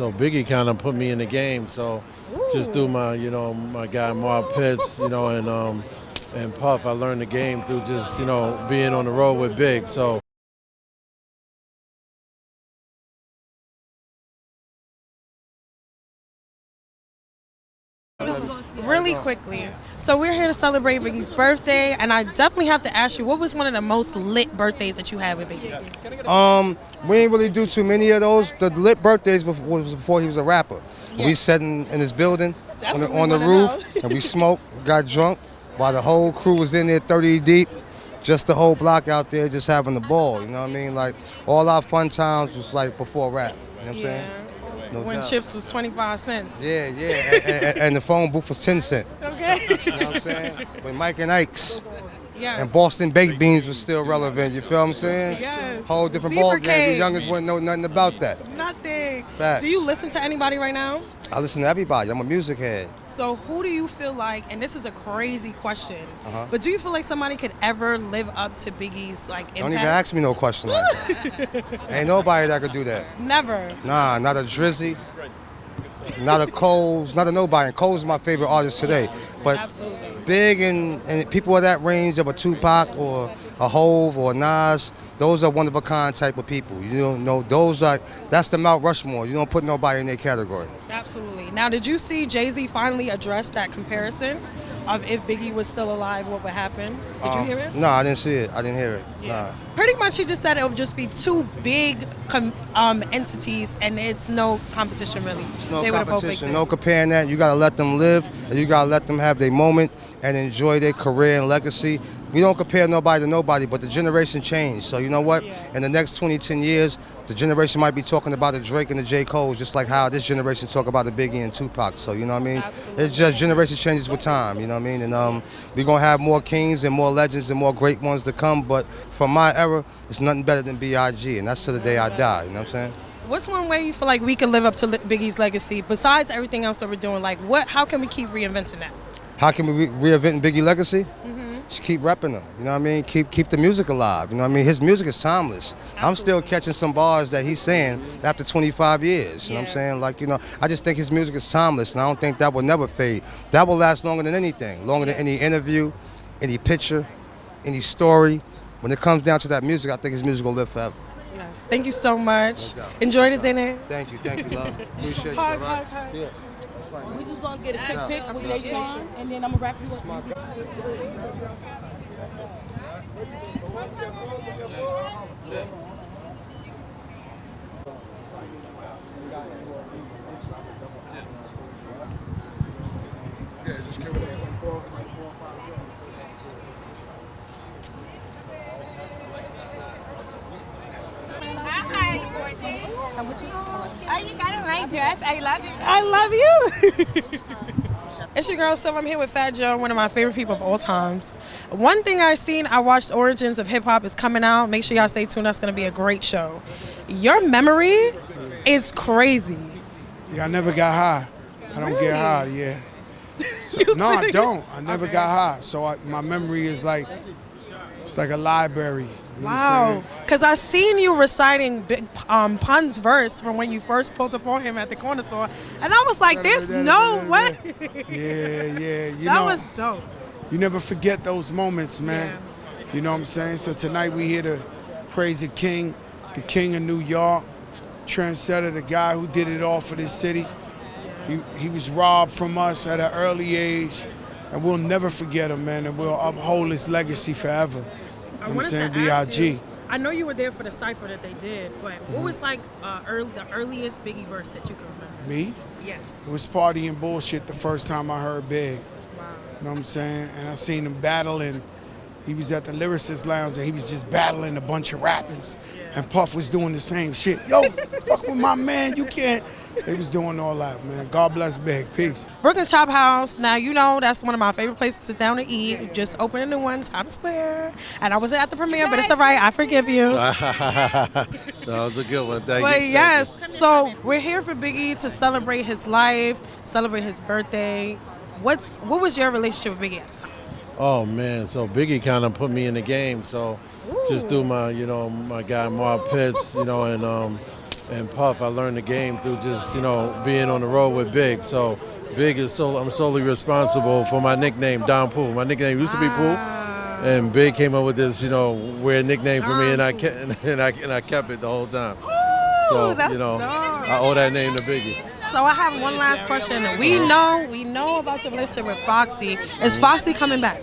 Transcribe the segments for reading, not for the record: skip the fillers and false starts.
So Biggie kind of put me in the game. So just through my, my guy Marv Pitts, and Puff, I learned the game through just, being on the road with Big. So. Really quickly, so we're here to celebrate Biggie's birthday, and I definitely have to ask you, what was one of the most lit birthdays that you had with Biggie? We ain't really do too many of those. The lit birthdays was before he was a rapper. Yeah. We sat in his building on the roof, and we smoked, got drunk, while the whole crew was in there 30 deep. Just the whole block out there just having the ball, you know what I mean? Like, all our fun times was like before rap, you know what I'm saying? No when doubt. Chips was 25 cents. Yeah, and the phone booth was 10 cents. Okay. You know what I'm saying? When Mike and Ike's. Yes. And Boston baked beans was still relevant, you feel what I'm saying? Yes. Whole different ball game. The youngest wouldn't know nothing about that. Nothing. Facts. Do you listen to anybody right now? I listen to everybody. I'm a music head. So who do you feel like, and this is a crazy question, but do you feel like somebody could ever live up to Biggie's impact? Don't even ask me no question like that. Ain't nobody that could do that. Never. Nah, not a Drizzy, not a Coles, not a nobody. And Coles is my favorite artist today. But absolutely. Big and people of that range of a Tupac or a Hove or a Nas, those are one of a kind type of people. You don't know, that's the Mount Rushmore. You don't put nobody in their category. Absolutely. Now, did you see Jay-Z finally address that comparison of if Biggie was still alive, what would happen? Did you hear it? No, I didn't see it. I didn't hear it. Yeah. Nah. Pretty much he just said it would just be two big entities and it's no competition really. No they competition, no comparing that. You got to let them live and you got to let them have their moment and enjoy their career and legacy. We don't compare nobody to nobody, but the generation changed. So you know what? Yeah. In the next 10 years, the generation might be talking about the Drake and the J. Cole, just like how this generation talk about the Biggie and Tupac. So you know what I mean? Absolutely. It's just generation changes with time, you know what I mean? And we're going to have more kings and more legends and more great ones to come, but from my era, it's nothing better than B.I.G. and that's to the day I die, you know what I'm saying? What's one way you feel like we can live up to Biggie's legacy, besides everything else that we're doing? Like, how can we keep reinventing that? How can we reinvent Biggie legacy? Just keep repping him, you know what I mean? Keep the music alive, you know what I mean? His music is timeless. Absolutely. I'm still catching some bars that he's saying after 25 years, you know what I'm saying? Like, I just think his music is timeless, and I don't think that will never fade. That will last longer than anything, longer than any interview, any picture, any story. When it comes down to that music, I think his music will live forever. Yes. Thank you so much. Enjoy the dinner. Thank you, love. Appreciate you, all right? Yeah. We just gonna get a quick pic with Datwon, and then I'm gonna wrap you up. Yeah, just carry it. It's like 4 or 5 Oh, you got a nice dress. I love it. I love you. It's your girl Silva. I'm here with Fat Joe, one of my favorite people of all times. One thing I watched Origins of Hip Hop is coming out. Make sure y'all stay tuned. That's going to be a great show. Your memory is crazy. Yeah, I never got high. I don't get high, yeah. So, no, I don't. I never got high. So my memory is like, it's like a library. You know wow. Because I seen you reciting Big Pun's verse from when you first pulled up on him at the corner store. And I was like, there's no way. Yeah. That was dope. You never forget those moments, man. Yeah. You know what I'm saying? So tonight we here to praise the king of New York, trendsetter, the guy who did it all for this city. He was robbed from us at an early age, and we'll never forget him, man, and we'll uphold his legacy forever. I wanted to ask you, I know you were there for the cypher that they did, but what was like the earliest Biggie verse that you can remember? Me? Yes. It was Party and Bullshit the first time I heard Big. Wow. You know what I'm saying? And I seen him battling. He was at the Lyricist Lounge and he was just battling a bunch of rappers. Yeah. And Puff was doing the same shit. Yo, fuck with my man, you can't. They was doing all that, man. God bless Big. Peace. Brooklyn's Chop House. Now, you know that's one of my favorite places to sit down and eat. Just opened a new one, Times Square. And I wasn't at the premiere, but it's all right. I forgive you. That was a good one. Thank you. But yes, so we're here for Biggie to celebrate his life, celebrate his birthday. What was your relationship with Biggie at the time? Oh man, so Biggie kind of put me in the game. So just through my, my guy Marv Pitts, and and Puff. I learned the game through just, you know, being on the road with Big. So Big is I'm solely responsible for my nickname, Don Pooh. My nickname used to be Pooh, and Big came up with this, you know, weird nickname for me, and I kept it the whole time. So, that's you know, dope. I owe that name to Biggie. So I have one last question. We know about your relationship with Foxy. Is Foxy coming back?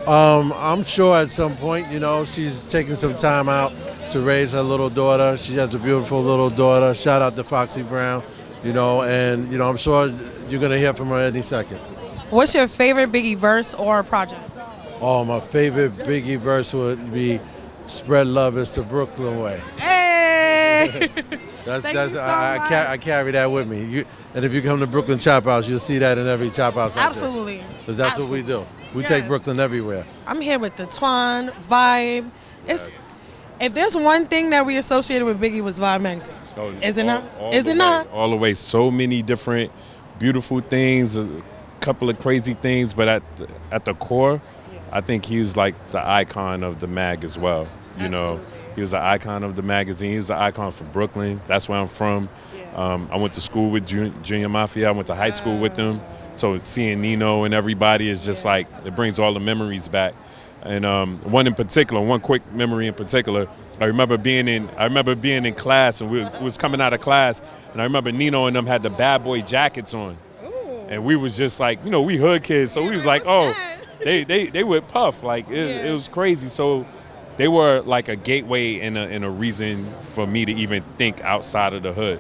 I'm sure at some point, you know, she's taking some time out to raise her little daughter. She has a beautiful little daughter. Shout out to Foxy Brown, you know, and, you know, I'm sure you're going to hear from her any second. What's your favorite Biggie verse or project? Oh, my favorite Biggie verse would be "Spread Love Is the Brooklyn Way." Hey! I carry that with me. And if you come to Brooklyn Chop House, you'll see that in every chop house. Absolutely. Because that's what we do. We take Brooklyn everywhere. I'm here with Datwon, Vibe. If there's one thing that we associated with Biggie was Vibe Magazine. Is it not? Is it not? All the way. So many different beautiful things, a couple of crazy things, but at the core, I think he was like the icon of the mag as well. You know, he was the icon of the magazine. He was the icon for Brooklyn. That's where I'm from. I went to school with Junior Mafia. I went to high school with them. So seeing Nino and everybody is just like, it brings all the memories back. And one quick memory in particular, I remember being in class, and we was coming out of class, and I remember Nino and them had the bad boy jackets on. Ooh. And we was just like, you know, we hood kids, so we was like, oh, they would Puff, like it was crazy. So they were like a gateway and a reason for me to even think outside of the hood,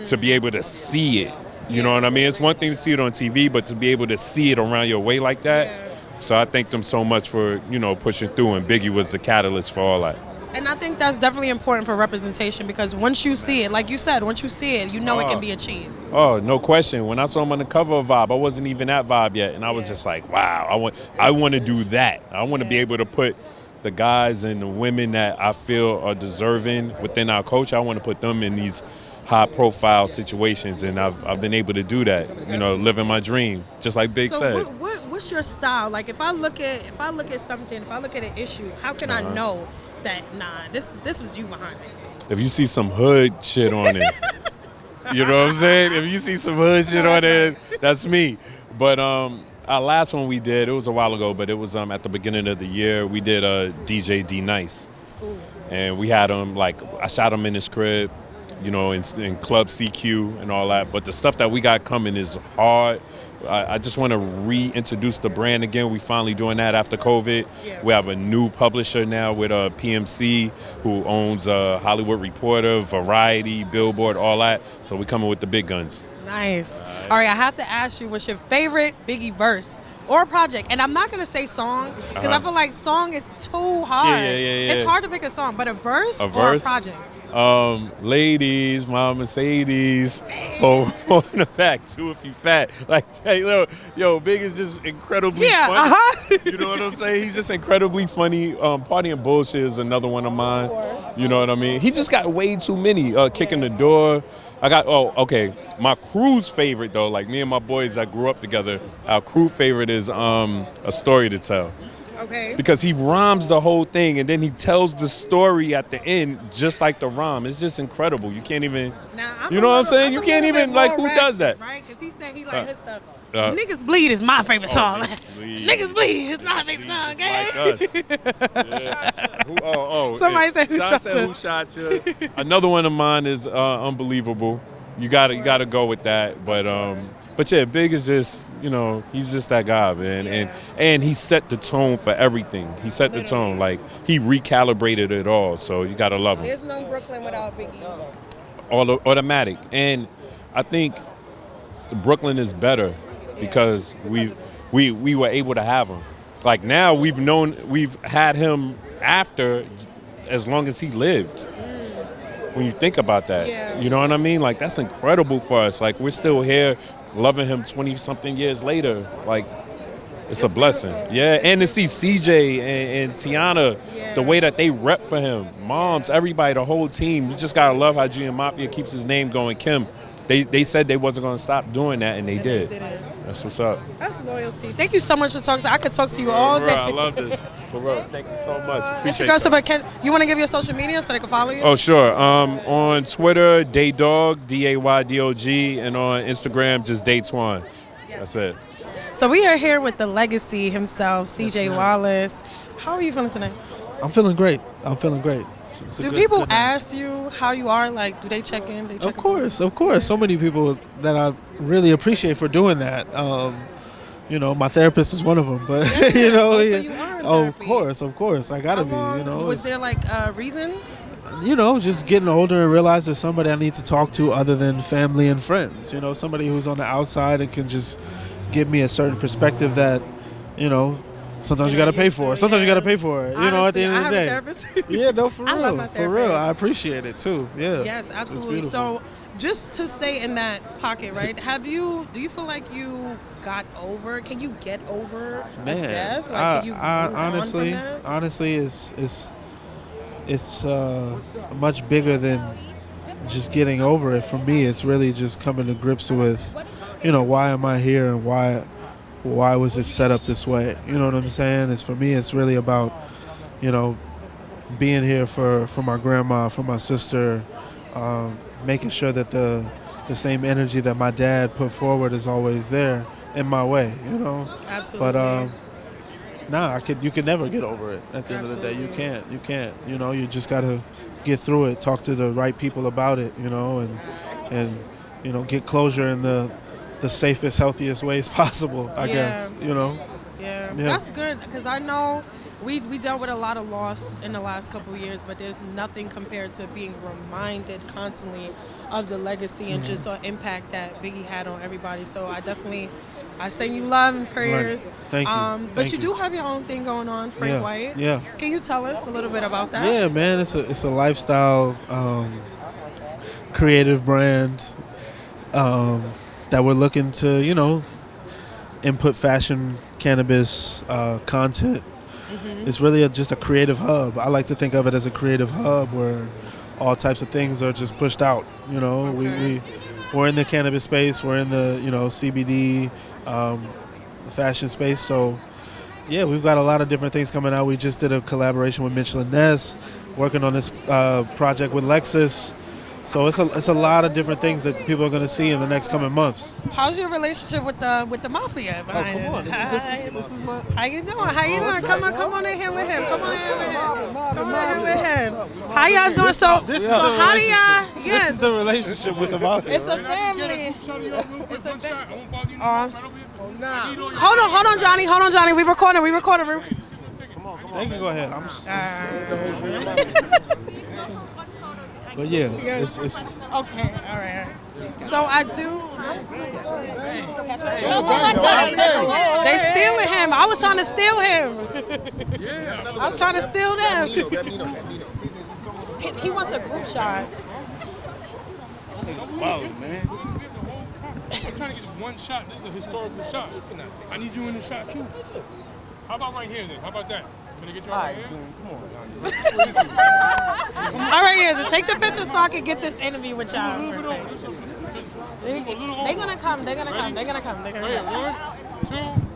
to be able to see it. You know what I mean? It's one thing to see it on TV, but to be able to see it around your way like that. Yeah. So I thank them so much for, you know, pushing through, and Biggie was the catalyst for all that. And I think that's definitely important for representation, because once you see it, like you said, once you see it, you know it can be achieved. Oh, no question. When I saw him on the cover of Vibe, I wasn't even at Vibe yet, and I was just like, wow, I want to do that. I want to be able to put the guys and the women that I feel are deserving within our culture, I want to put them in these high-profile situations, and I've been able to do that. You know, living my dream, just like Big said. What's your style? Like, if I look at something, if I look at an issue, how can I know that this was you behind it? If you see some hood shit on it, you know what I'm saying? If you see some hood shit on it, that's me. But our last one we did, it was a while ago, but it was at the beginning of the year. We did DJ D Nice, and we had him I shot him in his crib, you know, in Club CQ and all that. But the stuff that we got coming is hard. I just want to reintroduce the brand again. We finally doing that after COVID. Yeah. We have a new publisher now with PMC, who owns Hollywood Reporter, Variety, Billboard, all that. So we coming with the big guns. Nice. All right, I have to ask you, what's your favorite Biggie verse or project? And I'm not going to say song, because I feel like song is too hard. Yeah. It's hard to pick a song, but a verse or a project? Ladies, my Mercedes, in the back too if you fat. Like, yo, Big is just incredibly funny. You know what I'm saying? He's just incredibly funny. Party and Bullshit is another one of mine. You know what I mean? He just got way too many. Kicking the Door. I got, my crew's favorite though, like me and my boys that grew up together, our crew favorite is A Story to Tell. Okay. Because he rhymes the whole thing, and then he tells the story at the end just like the rhyme. It's just incredible. You can't even, you know what I'm saying? You can't even, like, who does that? Right? Because he said he like his stuff. Niggas Bleed is my favorite song. Niggas Bleed is my favorite song. Like us. Somebody said who shot you. Another one of mine is Unbelievable. You gotta go with that. But yeah, Big is just, you know, he's just that guy, man. And he set the tone for everything. He set the tone. Like, he recalibrated it all. So you gotta love him. There's no Brooklyn without Biggie. Automatic. And I think Brooklyn is better because we were able to have him. Like, now we've had him after as long as he lived. When you think about that, you know what I mean? Like, that's incredible for us. Like, we're still here loving him 20-something years later. Like, it's a blessing. Yeah, and to see CJ and Tiana, the way that they rep for him, moms, everybody, the whole team. You just gotta love how Junior Mafia keeps his name going. Kim, they said they wasn't gonna stop doing that, and they did. They did it. That's what's up. That's loyalty. Thank you so much for talking. I could talk to you all For day. real, I love this. For real. Thank you so much. Appreciate Girl, it. so you want to give your social media so they can follow you? Oh, sure. On Twitter, Daydog, DAYDOG, and on Instagram, just Datwon. That's it. So we are here with the legacy himself, CJ Wallace. How are you feeling tonight? I'm feeling great. Do people ask you how you are? Like, do they check in? They check Of course. So many people that I really appreciate for doing that. You know, my therapist is one of them. But you know, so you are in therapy. Of course, I gotta be. You know, was there like a reason? You know, just getting older and realize there's somebody I need to talk to other than family and friends. You know, somebody who's on the outside and can just give me a certain perspective that, you know. Sometimes you gotta pay for it. Sometimes you gotta pay for it. You know, at the end of the day. I have a therapist. Yeah, no, for I real. love my For real. therapist. I appreciate it too. Yeah. Yes, absolutely. So just to stay in that pocket, right? Do you feel like you got over? Can you get over death? Like, can you honestly, it's much bigger than just getting over it. For me, it's really just coming to grips with, you know, why am I here and why was it set up this way? You know what I'm saying? For me, it's really about, you know, being here for my grandma, for my sister, making sure that the same energy that my dad put forward is always there in my way, you know? Absolutely. But you can never get over it at the end of the day. You can't. You know, you just gotta get through it, talk to the right people about it, you know, and you know, get closure in the safest, healthiest ways possible, I guess, you know? Yeah. That's good, because I know we dealt with a lot of loss in the last couple of years, but there's nothing compared to being reminded constantly of the legacy and just the impact that Biggie had on everybody. So I send you love and prayers. Thank you. But you do have your own thing going on, Frank White. Yeah. Can you tell us a little bit about that? Yeah, man, it's a lifestyle, creative brand, that we're looking to, you know, input fashion, cannabis, content. It's really just a creative hub. I like to think of it as a creative hub where all types of things are just pushed out. You know, we're in the cannabis space, we're in the, you know, CBD, fashion space. So yeah, we've got a lot of different things coming out. We just did a collaboration with Mitchell & Ness, working on this project with Lexus. So it's a lot of different things that people are going to see in the next coming months. How's your relationship with the mafia behind come on. it? This is my... How you doing? How you doing? Come on in here with him. Come on in with him. How y'all doing? So how do y'all? Yes. This is the relationship with the mafia. It's a family. It's a family. Hold on, Johnny. We recording. They can go ahead. But yeah, it's okay. All right. So I do. They stealing him. I was trying to steal him. I was trying to steal them. He wants a group shot. wow, man. I'm trying to get one shot. This is a historical shot. I need you in the shot too. How about right here then? How about that? Can I get you right here? All right, yeah. Take the picture so I can get this interview with y'all. They're gonna come. Right here, 1, 2.